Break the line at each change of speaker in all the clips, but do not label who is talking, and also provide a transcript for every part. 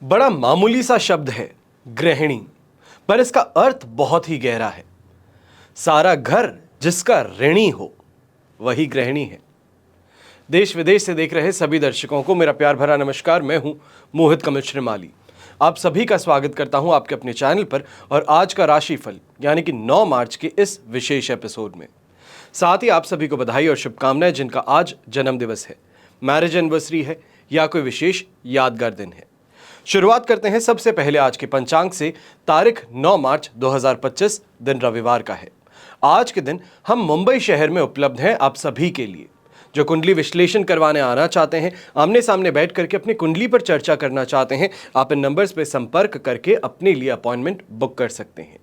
बड़ा मामूली सा शब्द है गृहिणी, पर इसका अर्थ बहुत ही गहरा है। सारा घर जिसका ऋणी हो वही गृहिणी है। देश विदेश से देख रहे सभी दर्शकों को मेरा प्यार भरा नमस्कार। मैं हूं मोहित कमल श्रीमाली। आप सभी का स्वागत करता हूं आपके अपने चैनल पर और आज का राशिफल यानी कि 9 मार्च के इस विशेष एपिसोड में। साथ ही आप सभी को बधाई और शुभकामनाएं जिनका आज जन्म दिवस है, मैरिज एनिवर्सरी है या कोई विशेष यादगार दिन है। शुरुआत करते हैं सबसे पहले आज के पंचांग से। तारीख 9 मार्च 2025 दिन रविवार का है। आज के दिन हम मुंबई शहर में उपलब्ध हैं आप सभी के लिए। जो कुंडली विश्लेषण करवाने आना चाहते हैं, आमने सामने बैठ करके अपनी कुंडली पर चर्चा करना चाहते हैं, आप इन नंबर्स पर संपर्क करके अपने लिए अपॉइंटमेंट बुक कर सकते हैं।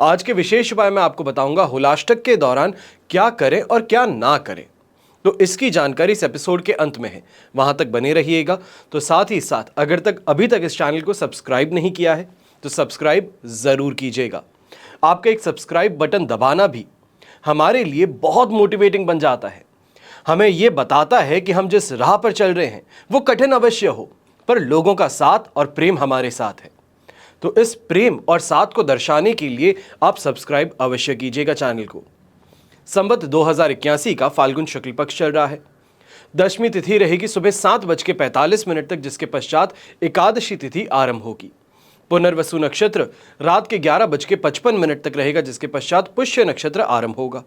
आज के विशेष उपाय मैं आपको बताऊंगा होलाष्टक के दौरान क्या करें और क्या ना करें। तो इसकी जानकारी इस एपिसोड के अंत में है, वहां तक बने रहिएगा। तो साथ ही साथ अगर अभी तक इस चैनल को सब्सक्राइब नहीं किया है तो सब्सक्राइब जरूर कीजिएगा। आपका एक सब्सक्राइब बटन दबाना भी हमारे लिए बहुत मोटिवेटिंग बन जाता है। हमें यह बताता है कि हम जिस राह पर चल रहे हैं वो कठिन अवश्य हो, पर लोगों का साथ और प्रेम हमारे साथ है। तो इस प्रेम और साथ को दर्शाने के लिए आप सब्सक्राइब अवश्य कीजिएगा चैनल को। संवत 2081 का फाल्गुन शुक्ल पक्ष चल रहा है। दशमी तिथि रहेगी सुबह 7:45 तक, जिसके पश्चात एकादशी तिथि आरंभ होगी। पुनर्वसु नक्षत्र रात के 11:55 तक रहेगा, जिसके पश्चात पुष्य नक्षत्र आरंभ होगा।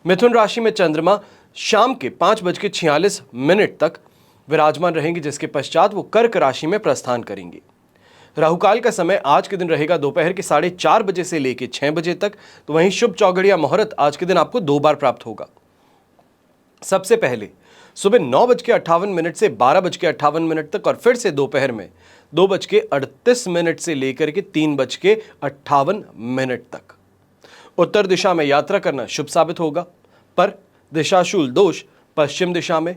मिथुन राशि में चंद्रमा शाम के 5:46 तक विराजमान रहेंगे, जिसके पश्चात वो कर्क राशि में प्रस्थान करेंगे। राहुकाल का समय आज के दिन रहेगा दोपहर के 4:30 बजे से लेकर 6 बजे तक। तो वहीं शुभ चौघड़िया मुहूर्त आज के दिन आपको 2 बार प्राप्त होगा। सबसे पहले सुबह 9:58 से 12:58 तक और फिर से दोपहर में 2:38 से लेकर के 3:58 तक। उत्तर दिशा में यात्रा करना शुभ साबित होगा, पर दिशाशूल दोष पश्चिम दिशा में,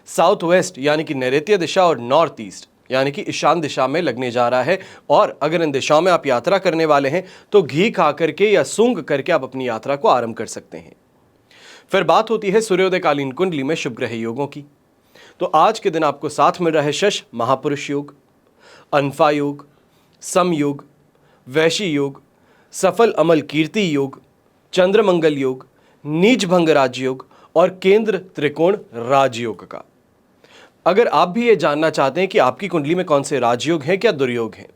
साउथ वेस्ट यानी कि नैऋत्य दिशा और नॉर्थ ईस्ट यानी कि ईशान दिशा में लगने जा रहा है। और अगर इन दिशाओं में आप यात्रा करने वाले हैं तो घी खा करके या सूंघ करके आप अपनी यात्रा को आरंभ कर सकते हैं। फिर बात होती है सूर्योदयकालीन कुंडली में शुभ ग्रह योगों की। तो आज के दिन आपको साथ मिल रहा है शश महापुरुष योग, अनफा योग, सम योग, वैशी योग, सफल अमल कीर्ति योग, चंद्रमंगल योग, नीच भंग राजयोग और केंद्र त्रिकोण राजयोग का। अगर आप भी ये जानना चाहते हैं कि आपकी कुंडली में कौन से राजयोग हैं, क्या दुर्योग हैं,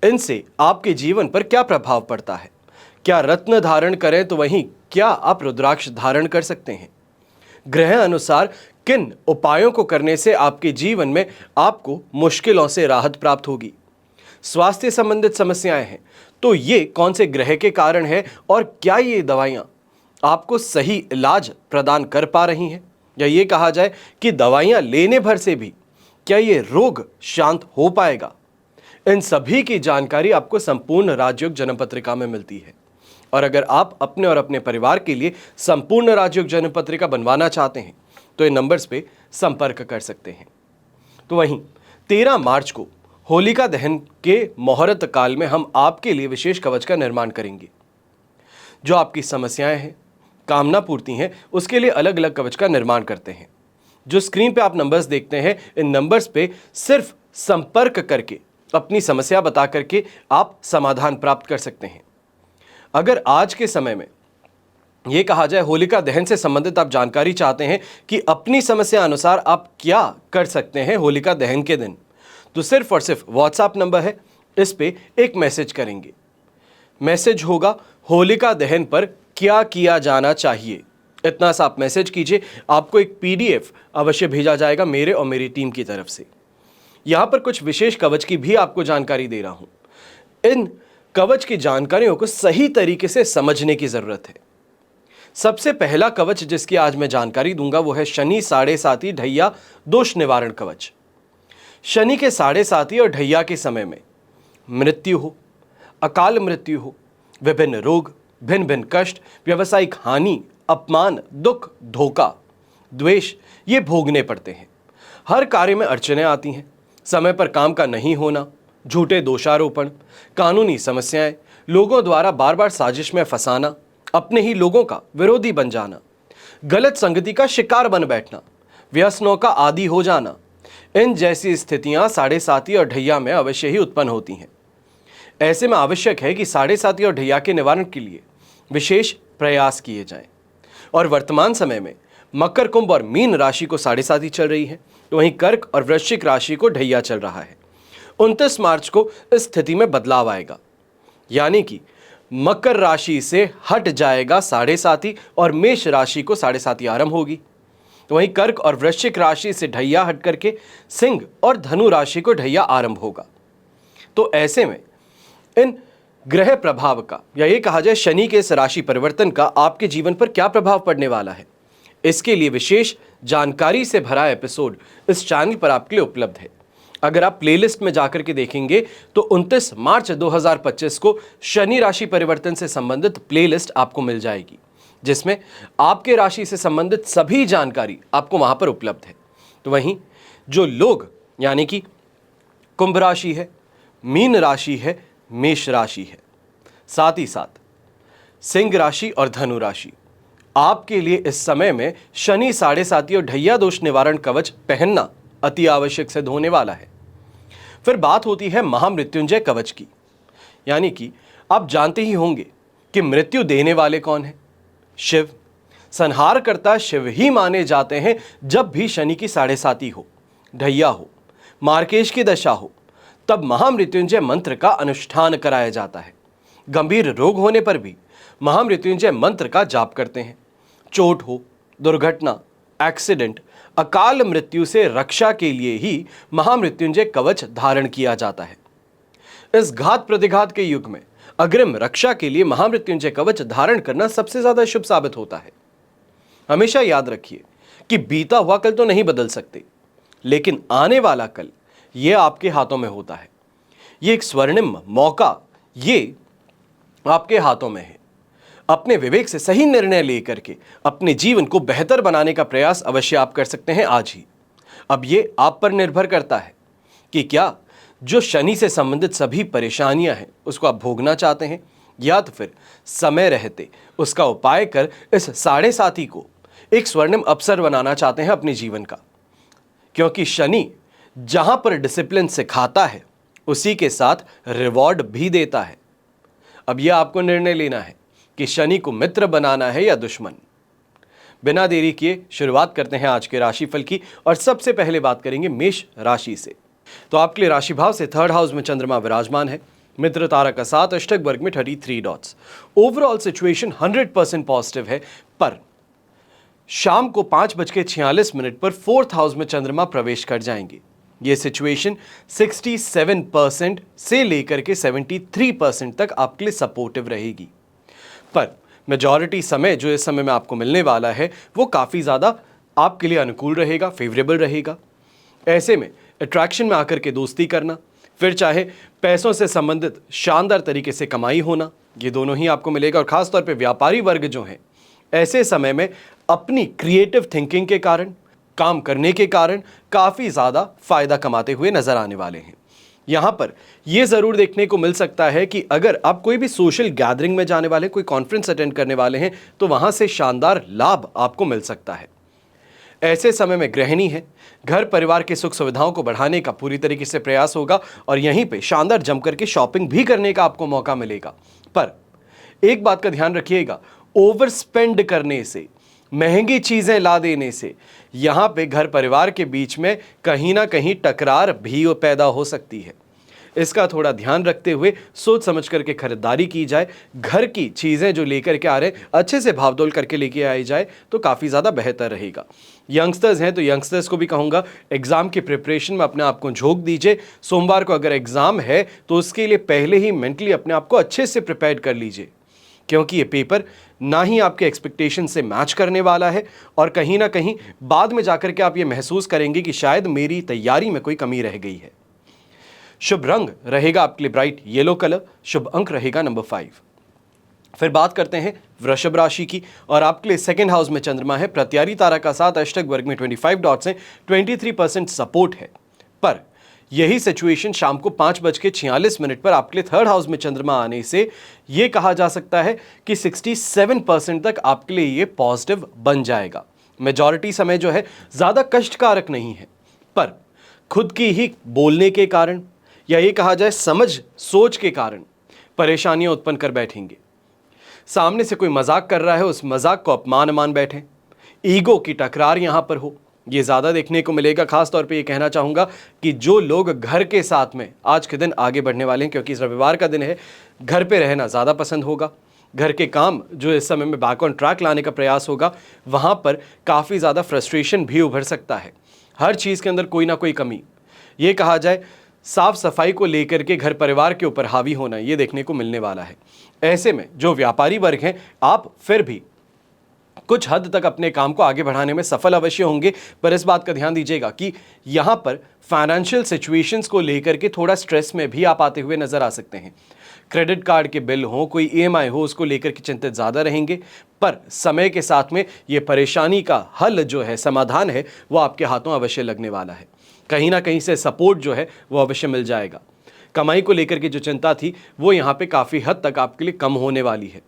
इनसे आपके जीवन पर क्या प्रभाव पड़ता है, क्या रत्न धारण करें तो वहीं क्या आप रुद्राक्ष धारण कर सकते हैं, ग्रह अनुसार किन उपायों को करने से आपके जीवन में आपको मुश्किलों से राहत प्राप्त होगी, स्वास्थ्य संबंधित समस्याएं हैं तो ये कौन से ग्रह के कारण है और क्या ये दवाइयां आपको सही इलाज प्रदान कर पा रही हैं, या ये कहा जाए कि दवाइयां लेने भर से भी क्या ये रोग शांत हो पाएगा। इन सभी की जानकारी आपको संपूर्ण राजयोग जन्म पत्रिका में मिलती है। और अगर आप अपने और अपने परिवार के लिए संपूर्ण राजयोग जन्म पत्रिका बनवाना चाहते हैं तो इन नंबर्स पे संपर्क कर सकते हैं। तो वहीं 13 मार्च को होलिका दहन के मुहूर्त काल में हम आपके लिए विशेष कवच का निर्माण करेंगे। जो आपकी समस्याएं हैं, कामना पूर्ति हैं, उसके लिए अलग अलग कवच का निर्माण करते हैं। जो स्क्रीन पे आप नंबर्स देखते हैं, इन नंबर्स पे सिर्फ संपर्क करके अपनी समस्या बता करके आप समाधान प्राप्त कर सकते हैं। अगर आज के समय में यह कहा जाए होलिका दहन से संबंधित आप जानकारी चाहते हैं कि अपनी समस्या अनुसार आप क्या कर सकते हैं होलिका दहन के दिन, तो सिर्फ और सिर्फ व्हाट्सएप नंबर है, इस पे एक मैसेज करेंगे। मैसेज होगा होलिका दहन पर क्या किया जाना चाहिए, इतना सा आप मैसेज कीजिए। आपको एक PDF अवश्य भेजा जाएगा मेरे और मेरी टीम की तरफ से। यहां पर कुछ विशेष कवच की भी आपको जानकारी दे रहा हूं। इन कवच की जानकारियों को सही तरीके से समझने की जरूरत है। सबसे पहला कवच जिसकी आज मैं जानकारी दूंगा वो है शनि 7.5 ढैया दोष निवारण कवच। शनि के 7.5 और ढैया के समय में मृत्यु हो, अकाल मृत्यु हो, विभिन्न रोग, भिन्न भिन्न कष्ट, व्यवसायिक हानि, अपमान, दुख, धोखा, द्वेष ये भोगने पड़ते हैं। हर कार्य में अड़चनें आती हैं, समय पर काम का नहीं होना, झूठे दोषारोपण, कानूनी समस्याएं, लोगों द्वारा बार बार साजिश में फंसाना, अपने ही लोगों का विरोधी बन जाना, गलत संगति का शिकार बन बैठना, व्यसनों का आदी हो जाना, इन जैसी स्थितियां साढ़े साती और ढैया में अवश्य ही उत्पन्न होती हैं। ऐसे में आवश्यक है कि साढ़े साती और ढैया के निवारण के लिए विशेष प्रयास किए जाएं। और वर्तमान समय में मकर, कुंभ और मीन राशि को साढ़े साती चल रही है, तो वहीं कर्क और वृश्चिक राशि को ढैया चल रहा है। 29 मार्च को इस स्थिति में बदलाव आएगा, यानी कि मकर राशि से हट जाएगा साढ़े साती और मेष राशि को साढ़े साती आरंभ होगी। तो वहीं कर्क और वृश्चिक राशि से ढैया हट करके सिंह और धनु राशि को ढैया आरंभ होगा। तो ऐसे में इन ग्रह प्रभाव का, या ये कहा जाए शनि के इस राशि परिवर्तन का आपके जीवन पर क्या प्रभाव पड़ने वाला है, इसके लिए विशेष जानकारी से भरा एपिसोड इस चैनल पर आपके लिए उपलब्ध है। अगर आप प्लेलिस्ट में जाकर के देखेंगे तो 29 मार्च 2025 को शनि राशि परिवर्तन से संबंधित प्लेलिस्ट आपको मिल जाएगी, जिसमें आपके राशि से संबंधित सभी जानकारी आपको वहां पर उपलब्ध है। तो वहीं जो लोग, यानी कि कुंभ राशि है, मीन राशि है, मेष राशि है, साथ ही साथ सिंह राशि और धनु राशि, आपके लिए इस समय में शनि साढ़े साती और ढैया दोष निवारण कवच पहनना अति आवश्यक सिद्ध होने वाला है। फिर बात होती है महामृत्युंजय कवच की, यानी कि आप जानते ही होंगे कि मृत्यु देने वाले कौन है? शिव। संहार करता शिव ही माने जाते हैं। जब भी शनि की साढ़े साती हो, ढैया हो, मार्केश की दशा हो, तब महामृत्युंजय मंत्र का अनुष्ठान कराया जाता है। गंभीर रोग होने पर भी महामृत्युंजय मंत्र का जाप करते हैं। चोट हो, दुर्घटना, एक्सीडेंट, अकाल मृत्यु से रक्षा के लिए ही महामृत्युंजय कवच धारण किया जाता है। इस घात प्रतिघात के युग में अग्रिम रक्षा के लिए महामृत्युंजय कवच धारण करना सबसे ज्यादा शुभ साबित होता है। हमेशा याद रखिए कि बीता हुआ कल तो नहीं बदल सकते, लेकिन आने वाला कल ये आपके हाथों में होता है। ये एक स्वर्णिम मौका ये आपके हाथों में है। अपने विवेक से सही निर्णय लेकर के अपने जीवन को बेहतर बनाने का प्रयास अवश्य आप कर सकते हैं आज ही। अब ये आप पर निर्भर करता है कि क्या जो शनि से संबंधित सभी परेशानियां हैं उसको आप भोगना चाहते हैं, या तो फिर समय रहते उसका उपाय कर इस साढ़े साती को एक स्वर्णिम अवसर बनाना चाहते हैं अपने जीवन का। क्योंकि शनि जहां पर डिसिप्लिन सिखाता है उसी के साथ रिवॉर्ड भी देता है। अब यह आपको निर्णय लेना है कि शनि को मित्र बनाना है या दुश्मन। बिना देरी किए शुरुआत करते हैं आज के राशिफल की, और सबसे पहले बात करेंगे मेष राशि से। तो आपके लिए राशि भाव से थर्ड हाउस में चंद्रमा विराजमान है। मित्र तारा का 7, अष्टक वर्ग में 33 डॉट्स। ओवरऑल सिचुएशन 100% पॉजिटिव है, पर शाम को 5:46 पर फोर्थ हाउस में चंद्रमा प्रवेश कर जाएंगे। ये सिचुएशन 67% से लेकर के 73% तक आपके लिए सपोर्टिव रहेगी, पर मेजॉरिटी समय जो इस समय में आपको मिलने वाला है वो काफ़ी ज़्यादा आपके लिए अनुकूल रहेगा, फेवरेबल रहेगा। ऐसे में अट्रैक्शन में आकर के दोस्ती करना, फिर चाहे पैसों से संबंधित शानदार तरीके से कमाई होना, ये दोनों ही आपको मिलेगा। और ख़ासतौर पे व्यापारी वर्ग जो है, ऐसे समय में अपनी क्रिएटिव थिंकिंग के कारण, काम करने के कारण काफ़ी ज़्यादा फायदा कमाते हुए नजर आने वाले हैं। यहाँ पर यह ज़रूर देखने को मिल सकता है कि अगर आप कोई भी सोशल गैदरिंग में जाने वाले, कोई कॉन्फ्रेंस अटेंड करने वाले हैं, तो वहाँ से शानदार लाभ आपको मिल सकता है। ऐसे समय में गृहिणी है, घर परिवार की सुख सुविधाओं को बढ़ाने का पूरी तरीके से प्रयास होगा, और यहीं पे शानदार जम करके शॉपिंग भी करने का आपको मौका मिलेगा। पर एक बात का ध्यान रखिएगा, ओवर स्पेंड करने से, महंगी चीज़ें ला देने से यहाँ पे घर परिवार के बीच में कहीं ना कहीं टकरार भी पैदा हो सकती है। इसका थोड़ा ध्यान रखते हुए सोच समझ करके खरीदारी की जाए। घर की चीज़ें जो लेकर के आ रहे हैं अच्छे से भावतोल करके लेके आई जाए तो काफ़ी ज़्यादा बेहतर रहेगा। यंगस्टर्स हैं तो यंगस्टर्स को भी कहूँगा, एग्ज़ाम की प्रिपरेशन में अपने आप को झोंक दीजिए। सोमवार को अगर एग्ज़ाम है तो उसके लिए पहले ही मेंटली अपने आप को अच्छे से प्रिपेयर कर लीजिए, क्योंकि ये पेपर ना ही आपके एक्सपेक्टेशन से मैच करने वाला है, और कहीं ना कहीं बाद में जाकर के आप ये महसूस करेंगे कि शायद मेरी तैयारी में कोई कमी रह गई है। शुभ रंग रहेगा आपके लिए ब्राइट येलो कलर, शुभ अंक रहेगा नंबर 5। फिर बात करते हैं वृषभ राशि की, और आपके लिए सेकंड हाउस में चंद्रमा है। प्रत्यारी तारा का 7, अष्टक वर्ग में 25 डॉट्स हैं, 23% सपोर्ट है। पर यही सिचुएशन शाम को 5:46 पर आपके लिए थर्ड हाउस में चंद्रमा आने से ये कहा जा सकता है कि 67% तक आपके लिए ये पॉजिटिव बन जाएगा। मेजॉरिटी समय जो है ज़्यादा कष्टकारक नहीं है, पर खुद की ही बोलने के कारण या ये कहा जाए समझ सोच के कारण परेशानियां उत्पन्न कर बैठेंगे। सामने से कोई मजाक कर रहा है, उस मजाक को अपमान मान बैठे, ईगो की टकरार यहां पर हो, ये ज़्यादा देखने को मिलेगा। खास तौर पे ये कहना चाहूँगा कि जो लोग घर के साथ में आज के दिन आगे बढ़ने वाले हैं, क्योंकि इस रविवार का दिन है, घर पे रहना ज़्यादा पसंद होगा। घर के काम जो इस समय में बैक ऑन ट्रैक लाने का प्रयास होगा, वहाँ पर काफ़ी ज़्यादा फ्रस्ट्रेशन भी उभर सकता है। हर चीज़ के अंदर कोई ना कोई कमी, ये कहा जाए साफ सफाई को लेकर के घर परिवार के ऊपर हावी होना, ये देखने को मिलने वाला है। ऐसे में जो व्यापारी वर्ग हैं, आप फिर भी कुछ हद तक अपने काम को आगे बढ़ाने में सफल अवश्य होंगे, पर इस बात का ध्यान दीजिएगा कि यहां पर फाइनेंशियल सिचुएशंस को लेकर के थोड़ा स्ट्रेस में भी आप आते हुए नजर आ सकते हैं। क्रेडिट कार्ड के बिल हो, कोई ईएमआई हो, उसको लेकर के चिंतित ज़्यादा रहेंगे, पर समय के साथ में ये परेशानी का हल जो है, समाधान है, वो आपके हाथों अवश्य लगने वाला है। कहीं ना कहीं से सपोर्ट जो है वो अवश्य मिल जाएगा। कमाई को लेकर के जो चिंता थी वो यहाँ पे काफ़ी हद तक आपके लिए कम होने वाली है।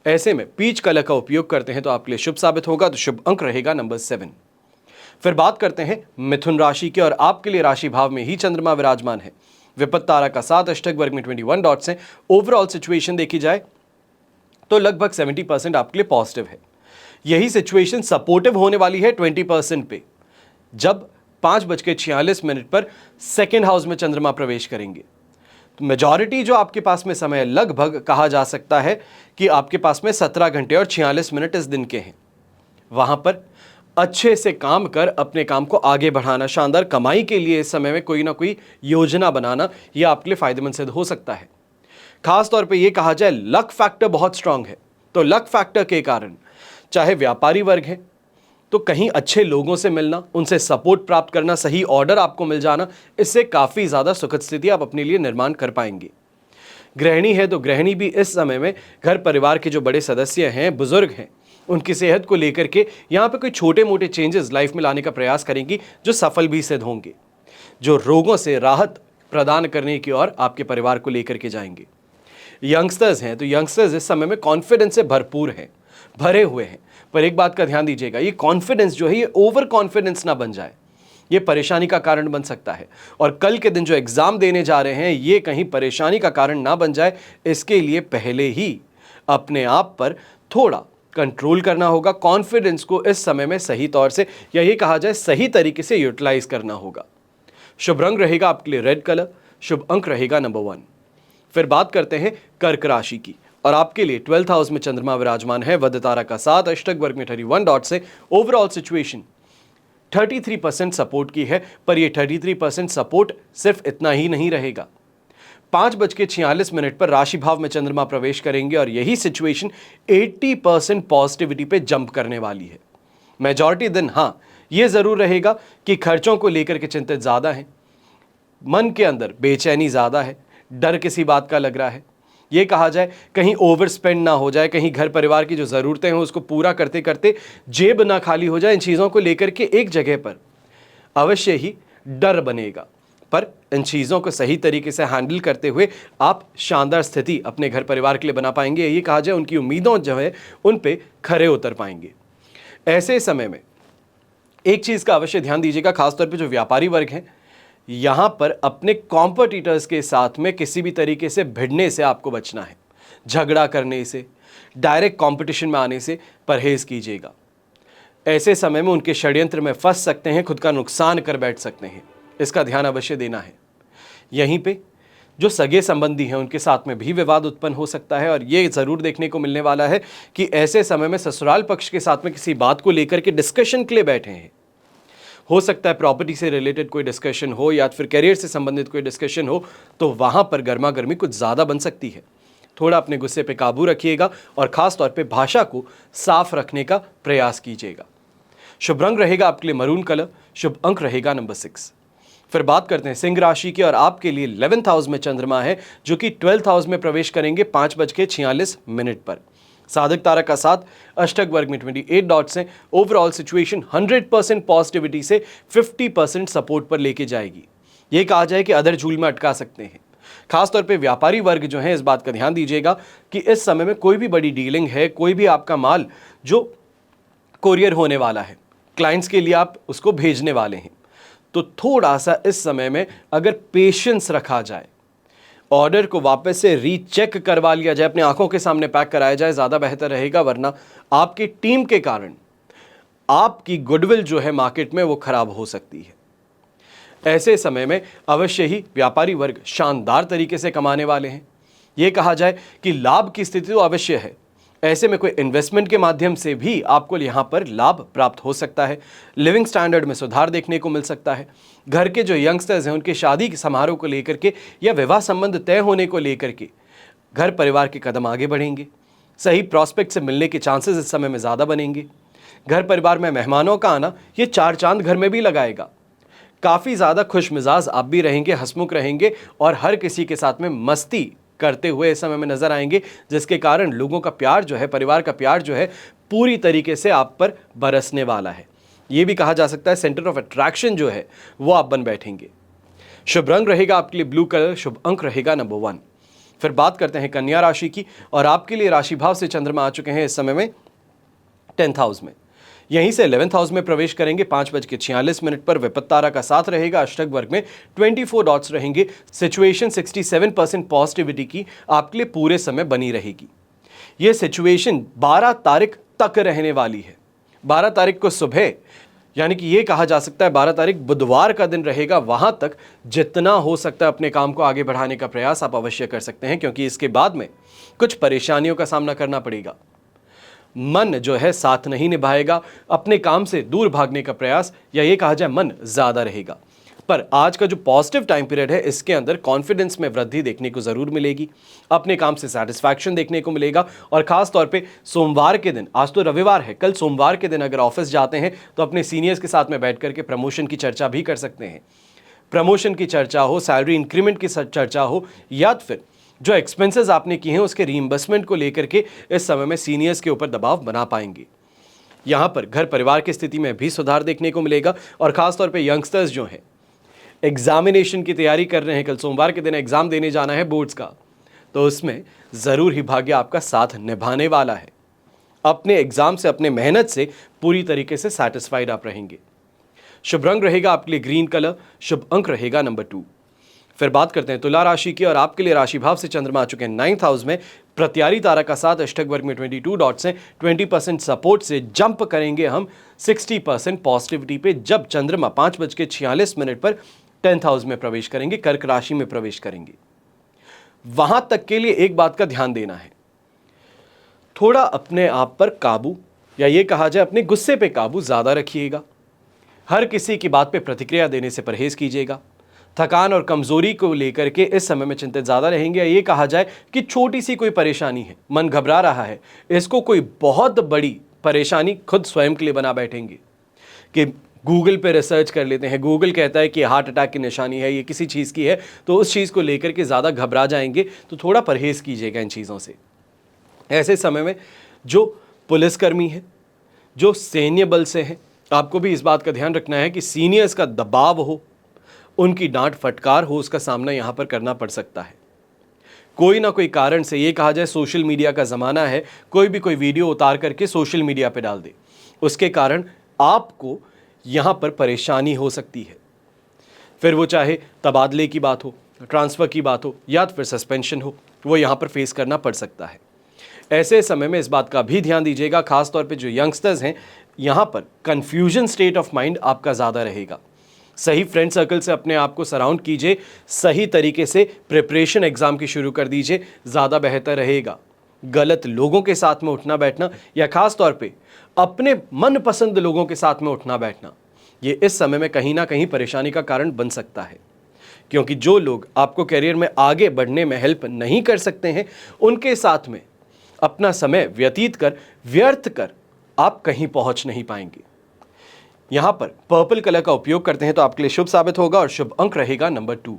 ऐसे में पीच कलर का उपयोग करते हैं तो आपके लिए शुभ साबित होगा, तो शुभ अंक रहेगा नंबर 7। फिर बात करते हैं मिथुन राशि की, और आपके लिए राशि भाव में ही चंद्रमा विराजमान है। विपत्त तारा का 7, अष्टक वर्ग में 21 डॉट्स हैं। ओवरऑल सिचुएशन देखी जाए तो लगभग 70% आपके लिए पॉजिटिव है। यही सिचुएशन सपोर्टिव होने वाली है 20% पे, जब 5:46 पर सेकेंड हाउस में चंद्रमा प्रवेश करेंगे। तो मेजॉरिटी जो आपके पास में समय लगभग कहा जा सकता है कि आपके पास में 17 घंटे और 46 मिनट इस दिन के हैं। वहां पर अच्छे से काम कर अपने काम को आगे बढ़ाना, शानदार कमाई के लिए इस समय में कोई ना कोई योजना बनाना, यह आपके लिए फायदेमंद सिद्ध हो सकता है। खास तौर पे ये कहा जाए लक फैक्टर बहुत स्ट्रांग है, तो लक फैक्टर के कारण चाहे व्यापारी वर्ग है तो कहीं अच्छे लोगों से मिलना, उनसे सपोर्ट प्राप्त करना, सही ऑर्डर आपको मिल जाना, इससे काफ़ी ज़्यादा सुखद स्थिति आप अपने लिए निर्माण कर पाएंगे। गृहिणी है तो गृहिणी भी इस समय में घर परिवार के जो बड़े सदस्य हैं, बुजुर्ग हैं, उनकी सेहत को लेकर के यहाँ पे कोई छोटे मोटे चेंजेस लाइफ में लाने का प्रयास करेंगी जो सफल भी सिद्ध होंगे, जो रोगों से राहत प्रदान करने की ओर आपके परिवार को लेकर के जाएंगे। यंगस्टर्स हैं तो यंगस्टर्स इस समय में कॉन्फिडेंस से भरपूर हैं, भरे हुए हैं, पर एक बात का ध्यान दीजिएगा, ये कॉन्फिडेंस जो है ये ओवर कॉन्फिडेंस ना बन जाए, ये परेशानी का कारण बन सकता है। और कल के दिन जो एग्जाम देने जा रहे हैं ये कहीं परेशानी का कारण ना बन जाए, इसके लिए पहले ही अपने आप पर थोड़ा कंट्रोल करना होगा। कॉन्फिडेंस को इस समय में सही तौर से या ये कहा जाए सही तरीके से यूटिलाइज करना होगा। शुभ रंग रहेगा आपके लिए रेड कलर, शुभ अंक रहेगा नंबर 1। फिर बात करते हैं कर्क राशि की, और आपके लिए 12th हाउस में चंद्रमा विराजमान है। वध तारा का 7, अष्टक वर्ग में 31 डॉट से ओवरऑल सिचुएशन 33% सपोर्ट की है, पर यह 33% सपोर्ट सिर्फ इतना ही नहीं रहेगा। 5:46 पर राशि भाव में चंद्रमा प्रवेश करेंगे और यही सिचुएशन 80% पॉजिटिविटी पे जंप करने वाली है। मेजॉरिटी दिन हाँ ये जरूर रहेगा कि खर्चों को लेकर के चिंतित ज्यादा है, मन के अंदर बेचैनी ज्यादा है, डर किसी बात का लग रहा है, ये कहा जाए कहीं ओवर स्पेंड ना हो जाए, कहीं घर परिवार की जो ज़रूरतें हैं उसको पूरा करते करते जेब ना खाली हो जाए। इन चीज़ों को लेकर के एक जगह पर अवश्य ही डर बनेगा, पर इन चीज़ों को सही तरीके से हैंडल करते हुए आप शानदार स्थिति अपने घर परिवार के लिए बना पाएंगे। ये कहा जाए उनकी उम्मीदों जो है उन पे खरे उतर पाएंगे। ऐसे समय में एक चीज़ का अवश्य ध्यान दीजिएगा, खासतौर पर जो व्यापारी वर्ग हैं, यहाँ पर अपने कॉम्पिटिटर्स के साथ में किसी भी तरीके से भिड़ने से आपको बचना है। झगड़ा करने से, डायरेक्ट कंपटीशन में आने से परहेज कीजिएगा। ऐसे समय में उनके षड्यंत्र में फंस सकते हैं, खुद का नुकसान कर बैठ सकते हैं, इसका ध्यान अवश्य देना है। यहीं पे जो सगे संबंधी हैं उनके साथ में भी विवाद उत्पन्न हो सकता है, और ये ज़रूर देखने को मिलने वाला है कि ऐसे समय में ससुराल पक्ष के साथ में किसी बात को लेकर के डिस्कशन के लिए बैठे हैं। हो सकता है प्रॉपर्टी से रिलेटेड कोई डिस्कशन हो या फिर करियर से संबंधित कोई डिस्कशन हो, तो वहाँ पर गर्मा गर्मी कुछ ज़्यादा बन सकती है। थोड़ा अपने गुस्से पे काबू रखिएगा और ख़ास तौर पे भाषा को साफ रखने का प्रयास कीजिएगा। शुभ रंग रहेगा आपके लिए मरून कलर, शुभ अंक रहेगा नंबर 6। फिर बात करते हैं सिंह राशि की, और आपके लिए 11th हाउस में चंद्रमा है जो कि 12th हाउस में प्रवेश करेंगे 5:46 पर। साधक तारा का 7, अष्टक वर्ग में 28 डॉट्स हैं। ओवरऑल सिचुएशन 100% पॉजिटिविटी से 50% सपोर्ट पर लेके जाएगी। ये कहा जाए कि अदर झूल में अटका सकते हैं। खासतौर पे व्यापारी वर्ग जो है इस बात का ध्यान दीजिएगा कि इस समय में कोई भी बड़ी डीलिंग है, कोई भी आपका माल जो कोरियर होने वाला है, क्लाइंट्स के लिए आप उसको भेजने वाले हैं, तो थोड़ा सा इस समय में अगर पेशेंस रखा जाए, ऑर्डर को वापस से रीचेक करवा लिया जाए, अपनी आंखों के सामने पैक कराया जाए, ज़्यादा बेहतर रहेगा। वरना आपकी टीम के कारण आपकी गुडविल जो है मार्केट में वो खराब हो सकती है। ऐसे समय में अवश्य ही व्यापारी वर्ग शानदार तरीके से कमाने वाले हैं। यह कहा जाए कि लाभ की स्थिति तो अवश्य है, ऐसे में कोई इन्वेस्टमेंट के माध्यम से भी आपको यहां पर लाभ प्राप्त हो सकता है। लिविंग स्टैंडर्ड में सुधार देखने को मिल सकता है। घर के जो यंगस्टर्स हैं उनके शादी समारोह को लेकर के या विवाह संबंध तय होने को लेकर के घर परिवार के कदम आगे बढ़ेंगे। सही प्रॉस्पेक्ट से मिलने के चांसेस इस समय में ज़्यादा बनेंगे। घर परिवार में मेहमानों का आना ये चार चांद घर में भी लगाएगा। काफ़ी ज़्यादा खुश मिजाज आप भी रहेंगे, हंसमुख रहेंगे और हर किसी के साथ में मस्ती करते हुए इस समय में नजर आएंगे, जिसके कारण लोगों का प्यार जो है, परिवार का प्यार जो है, पूरी तरीके से आप पर बरसने वाला है। यह भी कहा जा सकता है सेंटर ऑफ अट्रैक्शन जो है वो आप बन बैठेंगे। शुभ रंग रहेगा आपके लिए ब्लू कलर, शुभ अंक रहेगा नंबर 1। फिर बात करते हैं कन्या राशि की, और आपके लिए राशि भाव से चंद्रमा आ चुके हैं इस समय में 10th हाउस में। यहीं से 11th हाउस में प्रवेश करेंगे 5:46 पर। विपत्त तारा का साथ रहेगा। अष्टक वर्ग में 24 डॉट्स रहेंगे। सिचुएशन 67% पॉजिटिविटी की आपके लिए पूरे समय बनी रहेगी। यह सिचुएशन 12 तारीख तक रहने वाली है। 12 तारीख को सुबह, यानी कि यह कहा जा सकता है 12 तारीख बुधवार का दिन रहेगा, वहां तक जितना हो सकता है अपने काम को आगे बढ़ाने का प्रयास आप अवश्य कर सकते हैं, क्योंकि इसके बाद में कुछ परेशानियों का सामना करना पड़ेगा। मन जो है साथ नहीं निभाएगा, अपने काम से दूर भागने का प्रयास, या ये कहा जाए मन ज्यादा रहेगा। पर आज का जो पॉजिटिव टाइम पीरियड है इसके अंदर कॉन्फिडेंस में वृद्धि देखने को जरूर मिलेगी। अपने काम से सेटिस्फैक्शन देखने को मिलेगा। और खास तौर पे सोमवार के दिन, आज तो रविवार है, कल सोमवार के दिन अगर ऑफिस जाते हैं तो अपने सीनियर्स के साथ में बैठ करके प्रमोशन की चर्चा भी कर सकते हैं। प्रमोशन की चर्चा हो, सैलरी इंक्रीमेंट की चर्चा हो, या फिर जो एक्सपेंसेस आपने किए हैं उसके रीइंबर्समेंट को लेकर के इस समय में सीनियर्स के ऊपर दबाव बना पाएंगे। यहां पर घर परिवार की स्थिति में भी सुधार देखने को मिलेगा। और खासतौर पे यंगस्टर्स जो हैं, एग्जामिनेशन की तैयारी कर रहे हैं, कल सोमवार के दिन एग्जाम देने जाना है बोर्ड्स का, तो उसमें जरूर ही भाग्य आपका साथ निभाने वाला है। अपने एग्जाम से, अपने मेहनत से पूरी तरीके से सेटिस्फाइड आप रहेंगे। शुभ रंग रहेगा आपके लिए ग्रीन कलर, शुभ अंक रहेगा नंबर 2। फिर बात करते हैं तुला राशि की, और आपके लिए राशि भाव से चंद्रमा आ चुके हैं 9th हाउस में। प्रत्यारी तारा का साथ अष्टक वर्ग में 22 डॉट्स हैं। 20% सपोर्ट से जंप करेंगे हम 60% पॉजिटिविटी पे, जब चंद्रमा 5:46 पर 10th हाउस में प्रवेश करेंगे, कर्क राशि में प्रवेश करेंगे। वहां तक के लिए एक बात का ध्यान देना है, थोड़ा अपने आप पर काबू, या ये कहा जाए अपने गुस्से पे काबू ज्यादा रखिएगा। हर किसी की बात पे प्रतिक्रिया देने से परहेज कीजिएगा। थकान और कमजोरी को लेकर के इस समय में चिंतित ज्यादा रहेंगे। ये कहा जाए कि छोटी सी कोई परेशानी है, मन घबरा रहा है, इसको कोई बहुत बड़ी परेशानी खुद स्वयं के लिए बना बैठेंगे कि गूगल पे रिसर्च कर लेते हैं। गूगल कहता है कि हार्ट अटैक की निशानी है, ये किसी चीज़ की है, तो उस चीज़ को लेकर के ज़्यादा घबरा जाएंगे। तो थोड़ा परहेज कीजिएगा इन चीज़ों से। ऐसे समय में जो पुलिसकर्मी है, जो सैन्य बल से हैं, आपको भी इस बात का ध्यान रखना है कि सीनियर्स का दबाव हो, उनकी डांट फटकार हो, उसका सामना यहाँ पर करना पड़ सकता है। कोई ना कोई कारण से, ये कहा जाए सोशल मीडिया का ज़माना है, कोई भी कोई वीडियो उतार करके सोशल मीडिया पे डाल दे, उसके कारण आपको यहाँ पर परेशानी हो सकती है। फिर वो चाहे तबादले की बात हो, ट्रांसफ़र की बात हो, या फिर सस्पेंशन हो, वो यहाँ पर फेस करना पड़ सकता है। ऐसे समय में इस बात का भी ध्यान दीजिएगा, खासतौर पे जो यंगस्टर्स हैं, यहाँ पर कन्फ्यूजन स्टेट ऑफ माइंड आपका ज़्यादा रहेगा। सही फ्रेंड सर्कल से अपने आप को सराउंड कीजिए, सही तरीके से प्रिपरेशन एग्जाम की शुरू कर दीजिए, ज़्यादा बेहतर रहेगा। गलत लोगों के साथ में उठना बैठना, या खास तौर पे अपने मनपसंद लोगों के साथ में उठना बैठना, ये इस समय में कहीं ना कहीं परेशानी का कारण बन सकता है। क्योंकि जो लोग आपको करियर में आगे बढ़ने में हेल्प नहीं कर सकते हैं, उनके साथ में अपना समय व्यर्थ कर आप कहीं पहुंच नहीं पाएंगे। यहां पर पर्पल कलर का उपयोग करते हैं तो आपके लिए शुभ साबित होगा, और शुभ अंक रहेगा नंबर 2।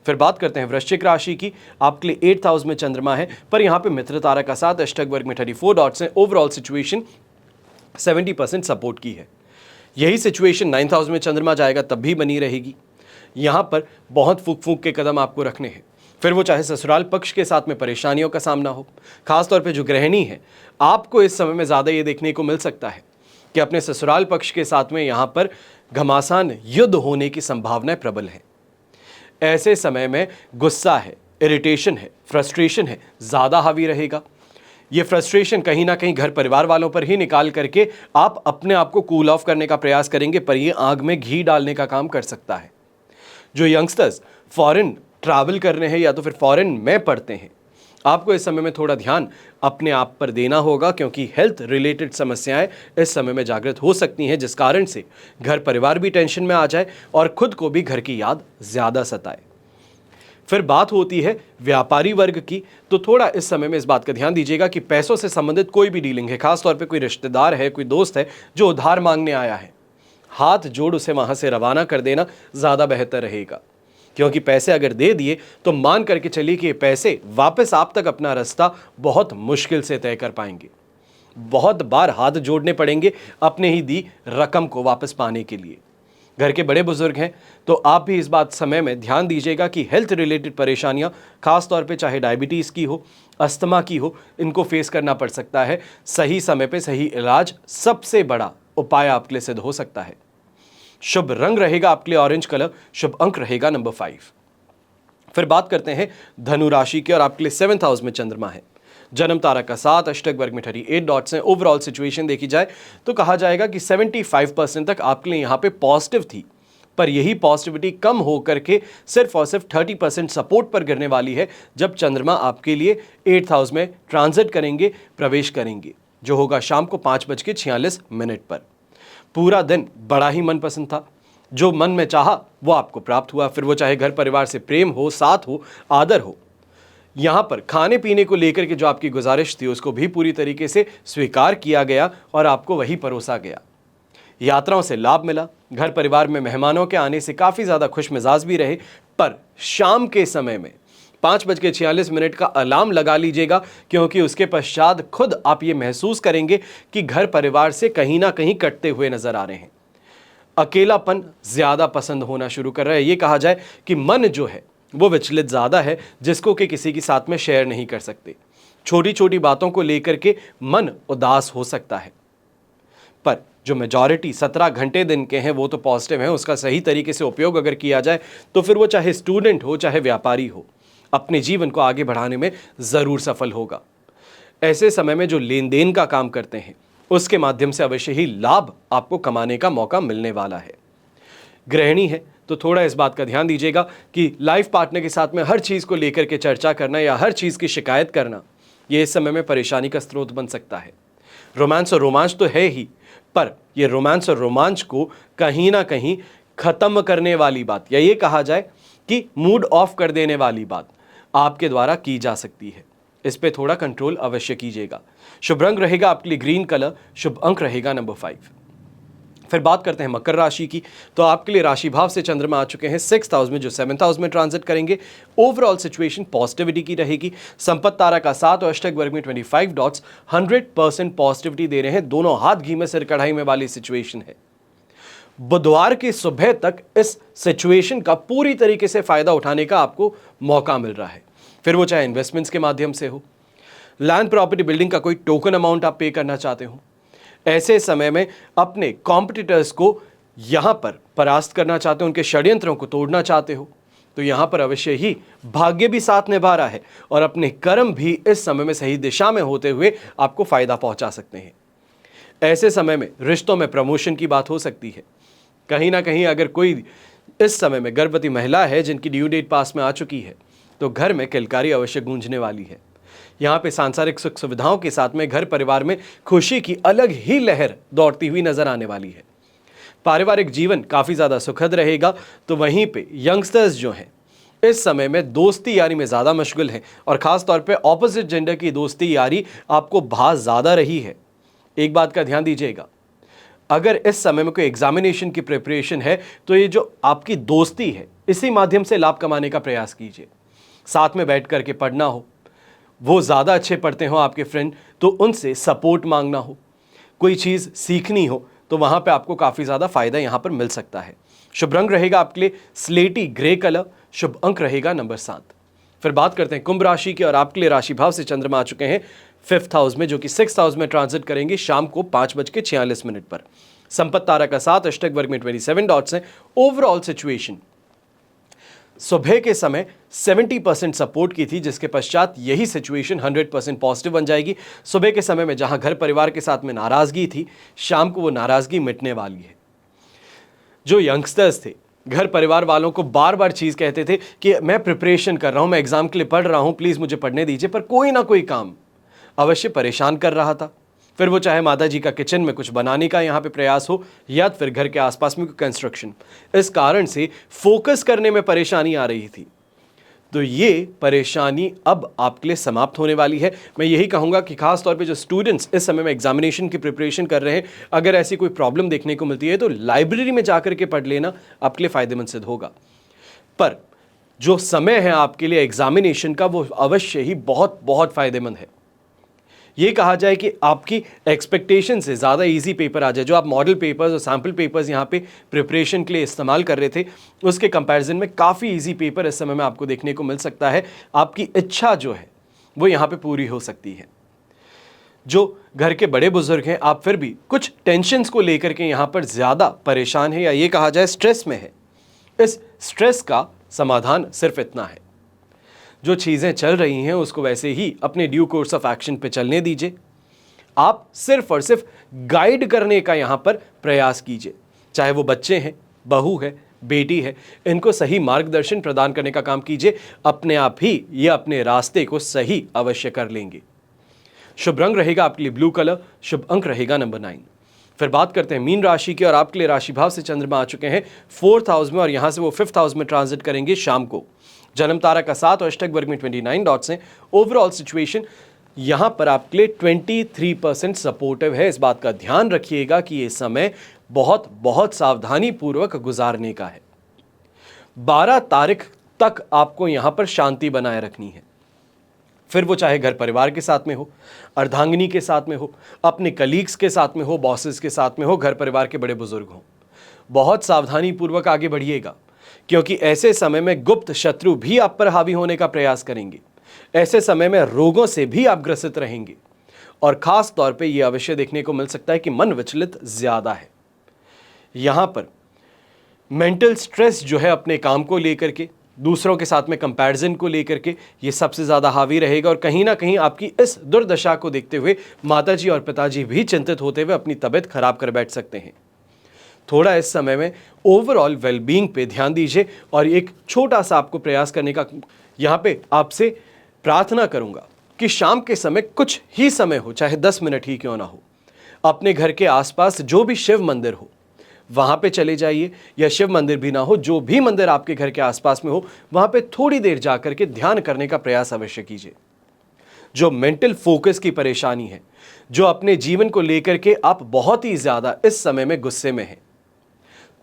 फिर बात करते हैं वृश्चिक राशि की। आपके लिए 8th हाउस में चंद्रमा है, पर यहां पे मित्र तारा का साथ अष्टक वर्ग में 34 डॉट्स हैं। ओवरऑल सिचुएशन 70% सपोर्ट की है। यही सिचुएशन 9th हाउस में चंद्रमा जाएगा तब भी बनी रहेगी। यहां पर बहुत फूक के कदम आपको रखने हैं। फिर वो चाहे ससुराल पक्ष के साथ में परेशानियों का सामना हो, खासतौर पे जो गृहिणी है, आपको इस समय में ज़्यादा ये देखने को मिल सकता है कि अपने ससुराल पक्ष के साथ में यहां पर घमासान युद्ध होने की संभावनाएं प्रबल है। ऐसे समय में गुस्सा है, इरिटेशन है, फ्रस्ट्रेशन है, ज्यादा हावी रहेगा। ये फ्रस्ट्रेशन कहीं ना कहीं घर परिवार वालों पर ही निकाल करके आप अपने आप को कूल ऑफ करने का प्रयास करेंगे, पर ये आग में घी डालने का काम कर सकता है। जो यंगस्टर्स फॉरेन ट्रैवल कर रहे हैं या तो फिर फॉरेन में पढ़ते हैं, आपको इस समय में थोड़ा ध्यान अपने आप पर देना होगा, क्योंकि हेल्थ रिलेटेड समस्याएं इस समय में जागृत हो सकती हैं, जिस कारण से घर परिवार भी टेंशन में आ जाए और खुद को भी घर की याद ज्यादा सताए। फिर बात होती है व्यापारी वर्ग की, तो थोड़ा इस समय में इस बात का ध्यान दीजिएगा कि पैसों से संबंधित कोई भी डीलिंग है, खासतौर पे कोई रिश्तेदार है, कोई दोस्त है जो उधार मांगने आया है, हाथ जोड़ उसे वहां से रवाना कर देना ज्यादा बेहतर रहेगा। क्योंकि पैसे अगर दे दिए तो मान करके चलिए कि ये पैसे वापस आप तक अपना रास्ता बहुत मुश्किल से तय कर पाएंगे। बहुत बार हाथ जोड़ने पड़ेंगे अपने ही दी रकम को वापस पाने के लिए। घर के बड़े बुजुर्ग हैं तो आप भी इस बात समय में ध्यान दीजिएगा कि हेल्थ रिलेटेड परेशानियां, खास तौर पे चाहे डायबिटीज़ की हो, अस्थमा की हो, इनको फेस करना पड़ सकता है। सही समय पे सही इलाज सबसे बड़ा उपाय आपके लिए सिद्ध हो सकता है। शुभ रंग रहेगा आपके लिए ऑरेंज कलर, शुभ अंक रहेगा नंबर 5। फिर बात करते हैं धनु राशि की और आपके लिए 7th हाउस में चंद्रमा है। जन्म तारा का 7, अष्टक वर्ग में 38 डॉट्स हैं। ओवरऑल सिचुएशन देखी जाए तो कहा जाएगा कि 75% तक आपके लिए यहां पे पॉजिटिव थी, पर यही पॉजिटिविटी कम होकर के सिर्फ और सिर्फ 30% सपोर्ट पर गिरने वाली है जब चंद्रमा आपके लिए 8th हाउस में ट्रांजिट करेंगे, प्रवेश करेंगे, जो होगा शाम को 5:46 पर। पूरा दिन बड़ा ही मनपसंद था, जो मन में चाहा वो आपको प्राप्त हुआ, फिर वो चाहे घर परिवार से प्रेम हो, साथ हो, आदर हो। यहां पर खाने पीने को लेकर के जो आपकी गुजारिश थी उसको भी पूरी तरीके से स्वीकार किया गया और आपको वही परोसा गया। यात्राओं से लाभ मिला, घर परिवार में मेहमानों के आने से काफी ज्यादा खुश मिजाज भी रहे, पर शाम के समय में 5:46 का अलार्म लगा लीजिएगा, क्योंकि उसके पश्चात खुद आप ये महसूस करेंगे कि घर परिवार से कहीं ना कहीं कटते हुए नजर आ रहे हैं। अकेलापन ज्यादा पसंद होना शुरू कर रहा है। ये कहा जाए कि मन जो है वो विचलित ज्यादा है, जिसको कि किसी के साथ में शेयर नहीं कर सकते। छोटी छोटी बातों को लेकर के मन उदास हो सकता है, पर जो मेजॉरिटी 17 घंटे दिन के हैं वो तो पॉजिटिव हैं। उसका सही तरीके से उपयोग अगर किया जाए तो फिर वो चाहे स्टूडेंट हो चाहे व्यापारी हो, अपने जीवन को आगे बढ़ाने में जरूर सफल होगा। ऐसे समय में जो लेन देन का काम करते हैं उसके माध्यम से अवश्य ही लाभ आपको कमाने का मौका मिलने वाला है। गृहिणी है तो थोड़ा इस बात का ध्यान दीजिएगा कि लाइफ पार्टनर के साथ में हर चीज को लेकर के चर्चा करना या हर चीज की शिकायत करना, यह इस समय में परेशानी का स्रोत बन सकता है। रोमांस और रोमांच तो है ही, पर यह रोमांस और रोमांच को कहीं ना कहीं खत्म करने वाली बात, या ये कहा जाए कि मूड ऑफ कर देने वाली बात आपके द्वारा की जा सकती है। इस पे थोड़ा कंट्रोल अवश्य कीजिएगा। शुभ रंग रहेगा आपके लिए ग्रीन कलर, शुभ अंक रहेगा नंबर 5। फिर बात करते हैं मकर राशि की, तो आपके लिए राशि भाव से चंद्रमा आ चुके हैं 6th हाउस में, जो 7th हाउस में ट्रांजिट करेंगे। ओवरऑल सिचुएशन पॉजिटिविटी की रहेगी। संपत्ति तारा का 7 और अष्टक वर्ग में 25 डॉट्स 100% पॉजिटिविटी दे रहे हैं। दोनों हाथ घी में सिर कढ़ाई में वाली सिचुएशन है। बुधवार की सुबह तक इस सिचुएशन का पूरी तरीके से फायदा उठाने का आपको मौका मिल रहा है, फिर वो चाहे इन्वेस्टमेंट्स के माध्यम से हो, लैंड प्रॉपर्टी बिल्डिंग का कोई टोकन अमाउंट आप पे करना चाहते हो। ऐसे समय में अपने कॉम्पिटिटर्स को यहां पर परास्त करना चाहते हो, उनके षड्यंत्रों को तोड़ना चाहते हो, तो यहां पर अवश्य ही भाग्य भी साथ निभा रहा है और अपने कर्म भी इस समय में सही दिशा में होते हुए आपको फायदा पहुंचा सकते हैं। ऐसे समय में रिश्तों में प्रमोशन की बात हो सकती है। कहीं ना कहीं अगर कोई इस समय में गर्भवती महिला है जिनकी ड्यू डेट पास में आ चुकी है, तो घर में किलकारी अवश्य गूंजने वाली है। यहाँ पे सांसारिक सुख सुविधाओं के साथ में घर परिवार में खुशी की अलग ही लहर दौड़ती हुई नजर आने वाली है। पारिवारिक जीवन काफी ज्यादा सुखद रहेगा। तो वहीं पे यंगस्टर्स जो हैं इस समय में दोस्ती यारी में ज्यादा मशगूल हैं, और खास तौर पे ऑपोजिट जेंडर की दोस्ती यारी आपको भास ज्यादा रही है। एक बात का ध्यान दीजिएगा, अगर इस समय में कोई एग्जामिनेशन की प्रिपरेशन है तो ये जो आपकी दोस्ती है इसी माध्यम से लाभ कमाने का प्रयास कीजिए। साथ में बैठ करके पढ़ना हो, वो ज़्यादा अच्छे पढ़ते हो आपके फ्रेंड तो उनसे सपोर्ट मांगना हो, कोई चीज़ सीखनी हो तो वहाँ पे आपको काफ़ी ज़्यादा फायदा यहाँ पर मिल सकता है। शुभ रंग रहेगा आपके लिए स्लेटी ग्रे कलर, शुभ अंक रहेगा नंबर 7। फिर बात करते हैं कुंभ राशि की, और आपके लिए राशि भाव से चंद्रमा आ चुके हैं 5th हाउस में, जो कि 6th हाउस में ट्रांजिट करेंगे शाम को 5:46 पर। संपत्ति तारा का 7 अष्टक वर्ग में 27 डॉट्स हैं। ओवरऑल सिचुएशन सुबह के समय 70% सपोर्ट की थी, जिसके पश्चात यही सिचुएशन 100% पॉजिटिव बन जाएगी। सुबह के समय में जहां घर परिवार के साथ में नाराजगी थी, शाम को वो नाराजगी मिटने वाली है। जो यंगस्टर्स थे, घर परिवार वालों को बार बार चीज कहते थे कि मैं प्रिपरेशन कर रहा हूं, मैं एग्जाम के लिए पढ़ रहा हूं, प्लीज मुझे पढ़ने दीजिए, पर कोई ना कोई काम अवश्य परेशान कर रहा था। फिर वो चाहे माता जी का किचन में कुछ बनाने का यहाँ पे प्रयास हो, या फिर घर के आसपास में कोई कंस्ट्रक्शन, इस कारण से फोकस करने में परेशानी आ रही थी। तो ये परेशानी अब आपके लिए समाप्त होने वाली है। मैं यही कहूँगा कि खास तौर पे जो स्टूडेंट्स इस समय में एग्जामिनेशन की प्रिपरेशन कर रहे हैं, अगर ऐसी कोई प्रॉब्लम देखने को मिलती है तो लाइब्रेरी में जाकर के पढ़ लेना आपके लिए फ़ायदेमंद सिद्ध होगा। पर जो समय है आपके लिए एग्जामिनेशन का, वो अवश्य ही बहुत बहुत फ़ायदेमंद है। ये कहा जाए कि आपकी एक्सपेक्टेशन से ज़्यादा इजी पेपर आ जाए। जो आप मॉडल पेपर्स और सैम्पल पेपर्स यहाँ पे प्रिपरेशन के लिए इस्तेमाल कर रहे थे, उसके कंपैरिजन में काफ़ी इजी पेपर इस समय में आपको देखने को मिल सकता है। आपकी इच्छा जो है वो यहाँ पे पूरी हो सकती है। जो घर के बड़े बुजुर्ग हैं, आप फिर भी कुछ टेंशन्स को लेकर के यहाँ पर ज़्यादा परेशान है, या ये कहा जाए स्ट्रेस में है। इस स्ट्रेस का समाधान सिर्फ इतना है, जो चीज़ें चल रही हैं उसको वैसे ही अपने ड्यू कोर्स ऑफ एक्शन पे चलने दीजिए। आप सिर्फ और सिर्फ गाइड करने का यहाँ पर प्रयास कीजिए। चाहे वो बच्चे हैं, बहू है, बेटी है, इनको सही मार्गदर्शन प्रदान करने का काम कीजिए। अपने आप ही ये अपने रास्ते को सही अवश्य कर लेंगे। शुभ रंग रहेगा आपके लिए ब्लू कलर, शुभ अंक रहेगा नंबर 9। फिर बात करते हैं मीन राशि की, और आपके लिए राशि भाव से चंद्रमा आ चुके हैं 4th हाउस में, और यहाँ से वो 5th हाउस में ट्रांजिट करेंगे शाम को। जन्म तारा का 7 और अष्टक वर्ग में 29 डॉट्स हैं। ओवरऑल सिचुएशन यहाँ पर आपके लिए 23% सपोर्टिव है। इस बात का ध्यान रखिएगा कि ये समय बहुत बहुत सावधानी पूर्वक गुजारने का है। 12 तारीख तक आपको यहाँ पर शांति बनाए रखनी है। फिर वो चाहे घर परिवार के साथ में हो, अर्धांगिनी के साथ में हो, अपने कलीग्स के साथ में हो, बॉसेस के साथ में हो, घर परिवार के बड़े बुजुर्ग हों, बहुत सावधानी पूर्वक आगे बढ़िएगा, क्योंकि ऐसे समय में गुप्त शत्रु भी आप पर हावी होने का प्रयास करेंगे। ऐसे समय में रोगों से भी आप ग्रसित रहेंगे, और खास तौर पे ये अवश्य देखने को मिल सकता है कि मन विचलित ज्यादा है। यहाँ पर मेंटल स्ट्रेस जो है अपने काम को लेकर के, दूसरों के साथ में कंपैरिजन को लेकर के, ये सबसे ज़्यादा हावी रहेगा। और कहीं ना कहीं आपकी इस दुर्दशा को देखते हुए माताजी और पिताजी भी चिंतित होते हुए अपनी तबीयत खराब कर बैठ सकते हैं। थोड़ा इस समय में ओवरऑल वेलबींग पे ध्यान दीजिए, और एक छोटा सा आपको प्रयास करने का यहाँ पे आपसे प्रार्थना करूँगा कि शाम के समय कुछ ही समय हो, चाहे 10 मिनट ही क्यों ना हो, अपने घर के आसपास जो भी शिव मंदिर हो वहाँ पे चले जाइए, या शिव मंदिर भी ना हो, जो भी मंदिर आपके घर के आसपास में हो, वहाँ पे थोड़ी देर जाकर के ध्यान करने का प्रयास अवश्य कीजिए। जो मेंटल फोकस की परेशानी है, जो अपने जीवन को लेकर के आप बहुत ही ज़्यादा इस समय में गुस्से में हैं,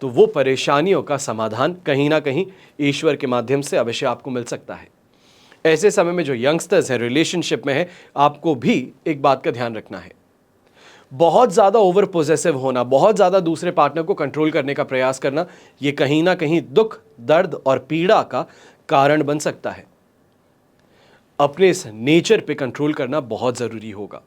तो वो परेशानियों का समाधान कहीं ना कहीं ईश्वर के माध्यम से अवश्य आपको मिल सकता है। ऐसे समय में जो यंगस्टर्स हैं, रिलेशनशिप में हैं, आपको भी एक बात का ध्यान रखना है। बहुत ज़्यादा ओवर पोजेसिव होना, बहुत ज़्यादा दूसरे पार्टनर को कंट्रोल करने का प्रयास करना, ये कहीं ना कहीं दुख, दर्द और पीड़ा का कारण बन सकता है। अपने इस नेचर पे कंट्रोल करना बहुत ज़रूरी होगा।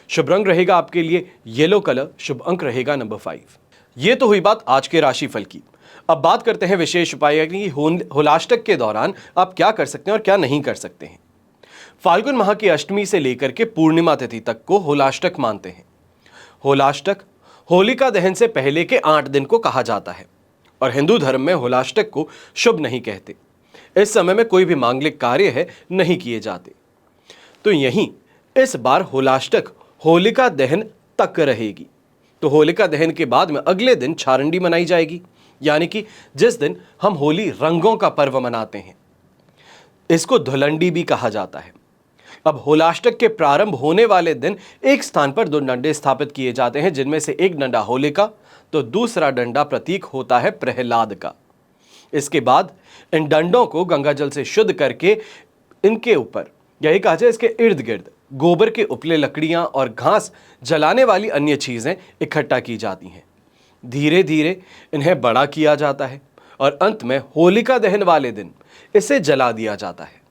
शुभ रंग रहेगा आपके लिए येलो कलर, शुभ अंक रहेगा नंबर 5। ये तो हुई बात आज के राशिफल की। अब बात करते हैं विशेष उपाय की। होलाष्टक के दौरान आप क्या कर सकते हैं और क्या नहीं कर सकते हैं। फाल्गुन माह की अष्टमी से लेकर के पूर्णिमा तिथि तक को होलाष्टक मानते हैं। होलाष्टक होलिका दहन से पहले के 8 दिन को कहा जाता है, और हिंदू धर्म में होलाष्टक को शुभ नहीं कहते। इस समय में कोई भी मांगलिक कार्य है नहीं किए जाते। तो यहीं इस बार होलाष्टक होलिका दहन तक रहेगी। तो होलिका दहन के बाद में अगले दिन छारंडी मनाई जाएगी, यानी कि जिस दिन हम होली रंगों का पर्व मनाते हैं, इसको धुलंडी भी कहा जाता है। अब होलाष्टक के प्रारंभ होने वाले दिन एक स्थान पर 2 डंडे स्थापित किए जाते हैं, जिनमें से एक डंडा होलिका तो दूसरा डंडा प्रतीक होता है प्रहलाद का। इसके बाद इन डंडों को गंगा जल से शुद्ध करके इनके ऊपर, यही कहा जाए इसके इर्द गिर्द, गोबर के उपले, लकड़ियां और घास जलाने वाली अन्य चीजें इकट्ठा की जाती हैं। धीरे धीरे इन्हें बड़ा किया जाता है, और अंत में होलिका दहन वाले दिन इसे जला दिया जाता है।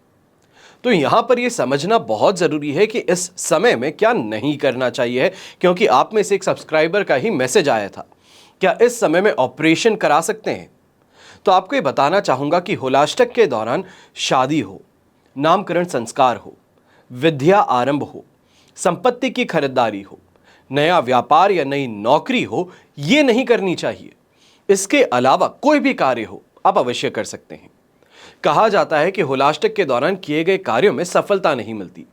तो यहां पर यह समझना बहुत जरूरी है कि इस समय में क्या नहीं करना चाहिए है, क्योंकि आप में से एक सब्सक्राइबर का ही मैसेज आया था, क्या इस समय में ऑपरेशन करा सकते हैं? तो आपको ये बताना चाहूंगा कि होलाष्टक के दौरान शादी हो, नामकरण संस्कार हो, विद्या आरंभ हो, संपत्ति की खरीदारी हो, नया व्यापार या नई नौकरी हो, ये नहीं करनी चाहिए। इसके अलावा कोई भी कार्य हो आप अवश्य कर सकते हैं। कहा जाता है कि होलाष्टक के दौरान किए गए कार्यों में सफलता नहीं मिलती।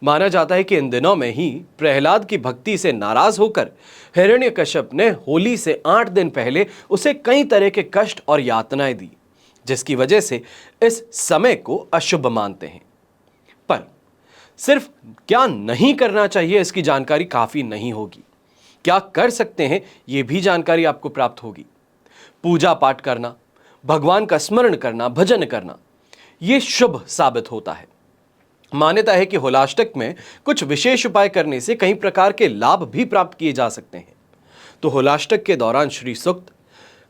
माना जाता है कि इन दिनों में ही प्रहलाद की भक्ति से नाराज होकर हिरण्यकश्यप ने होली से 8 दिन पहले उसे कई तरह के कष्ट और यातनाएं दी, जिसकी वजह से इस समय को अशुभ मानते हैं। पर सिर्फ क्या नहीं करना चाहिए इसकी जानकारी काफी नहीं होगी, क्या कर सकते हैं यह भी जानकारी आपको प्राप्त होगी। पूजा पाठ करना, भगवान का स्मरण करना, भजन करना, यह शुभ साबित होता है। मान्यता है कि होलाष्टक में कुछ विशेष उपाय करने से कई प्रकार के लाभ भी प्राप्त किए जा सकते हैं। तो होलाष्टक के दौरान श्री सूक्त,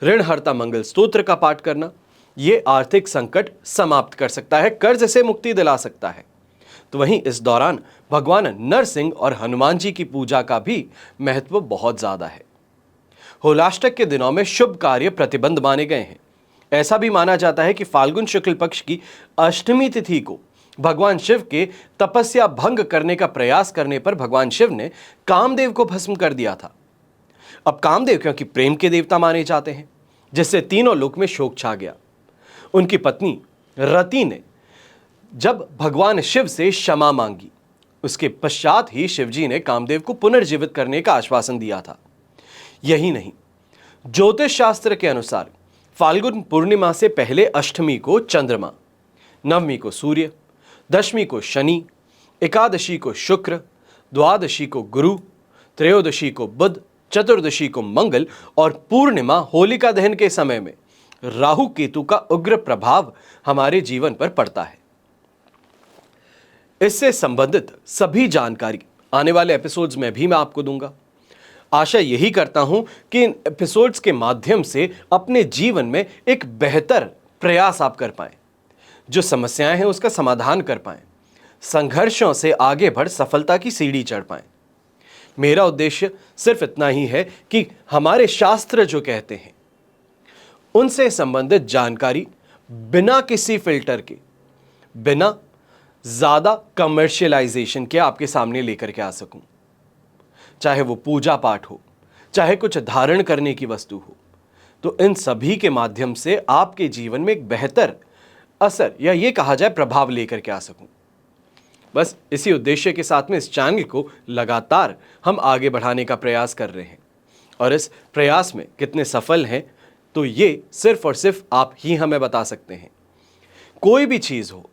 ऋणहर्ता मंगल स्तोत्र का पाठ करना यह आर्थिक संकट समाप्त कर सकता है, कर्ज से मुक्ति दिला सकता है। तो वहीं इस दौरान भगवान नरसिंह और हनुमान जी की पूजा का भी महत्व बहुत ज्यादा है। होलाष्टक के दिनों में शुभ कार्य प्रतिबंध माने गए हैं। ऐसा भी माना जाता है कि फाल्गुन शुक्ल पक्ष की अष्टमी तिथि को भगवान शिव के तपस्या भंग करने का प्रयास करने पर भगवान शिव ने कामदेव को भस्म कर दिया था। अब कामदेव क्योंकि प्रेम के देवता माने जाते हैं, जिससे तीनों लोक में शोक छा गया। उनकी पत्नी रति ने जब भगवान शिव से क्षमा मांगी, उसके पश्चात ही शिवजी ने कामदेव को पुनर्जीवित करने का आश्वासन दिया था। यही नहीं, ज्योतिष शास्त्र के अनुसार फाल्गुन पूर्णिमा से पहले अष्टमी को चंद्रमा, नवमी को सूर्य, दशमी को शनि, एकादशी को शुक्र, द्वादशी को गुरु, त्रयोदशी को बुध, चतुर्दशी को मंगल और पूर्णिमा होलिका दहन के समय में राहु केतु का उग्र प्रभाव हमारे जीवन पर पड़ता है। इससे संबंधित सभी जानकारी आने वाले एपिसोड्स में भी मैं आपको दूंगा। आशा यही करता हूं कि इन एपिसोड्स के माध्यम से अपने जीवन में एक बेहतर प्रयास आप कर पाएं, जो समस्याएं हैं उसका समाधान कर पाएं, संघर्षों से आगे बढ़ सफलता की सीढ़ी चढ़ पाएं। मेरा उद्देश्य सिर्फ इतना ही है कि हमारे शास्त्र जो कहते हैं उनसे संबंधित जानकारी बिना किसी फिल्टर के, बिना ज्यादा कमर्शियलाइजेशन के आपके सामने लेकर के आ सकूं। चाहे वो पूजा पाठ हो, चाहे कुछ धारण करने की वस्तु हो, तो इन सभी के माध्यम से आपके जीवन में एक बेहतर असर या ये कहा जाए प्रभाव लेकर के आ सकूं। बस इसी उद्देश्य के साथ में इस चैनल को लगातार हम आगे बढ़ाने का प्रयास कर रहे हैं, और इस प्रयास में कितने सफल हैं तो ये सिर्फ और सिर्फ आप ही हमें बता सकते हैं। कोई भी चीज हो,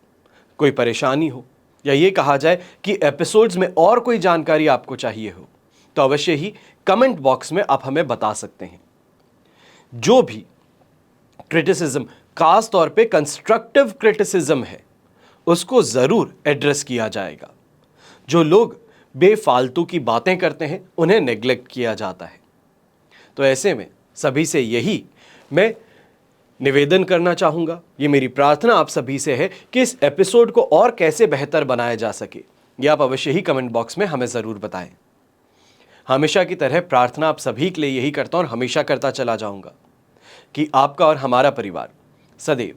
कोई परेशानी हो, या ये कहा जाए कि एपिसोड्स में और कोई जानकारी आपको चाहिए हो, तो अवश्य ही कमेंट बॉक्स में आप हमें बता सकते हैं। जो भी क्रिटिसिज्म, खास तौर पे कंस्ट्रक्टिव क्रिटिसिज्म है, उसको जरूर एड्रेस किया जाएगा। जो लोग बेफालतू की बातें करते हैं उन्हें नेग्लेक्ट किया जाता है। तो ऐसे में सभी से यही मैं निवेदन करना चाहूंगा, ये मेरी प्रार्थना आप सभी से है कि इस एपिसोड को और कैसे बेहतर बनाया जा सके, ये आप अवश्य ही कमेंट बॉक्स में हमें जरूर बताएं। हमेशा की तरह प्रार्थना आप सभी के लिए यही करता हूं और हमेशा करता चला जाऊंगा कि आपका और हमारा परिवार सदैव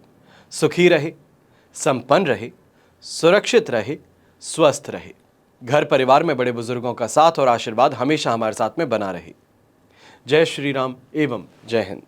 सुखी रहे, संपन्न रहे, सुरक्षित रहे, स्वस्थ रहे। घर परिवार में बड़े बुजुर्गों का साथ और आशीर्वाद हमेशा हमारे साथ में बना रहे। जय श्री राम एवं जय हिंद।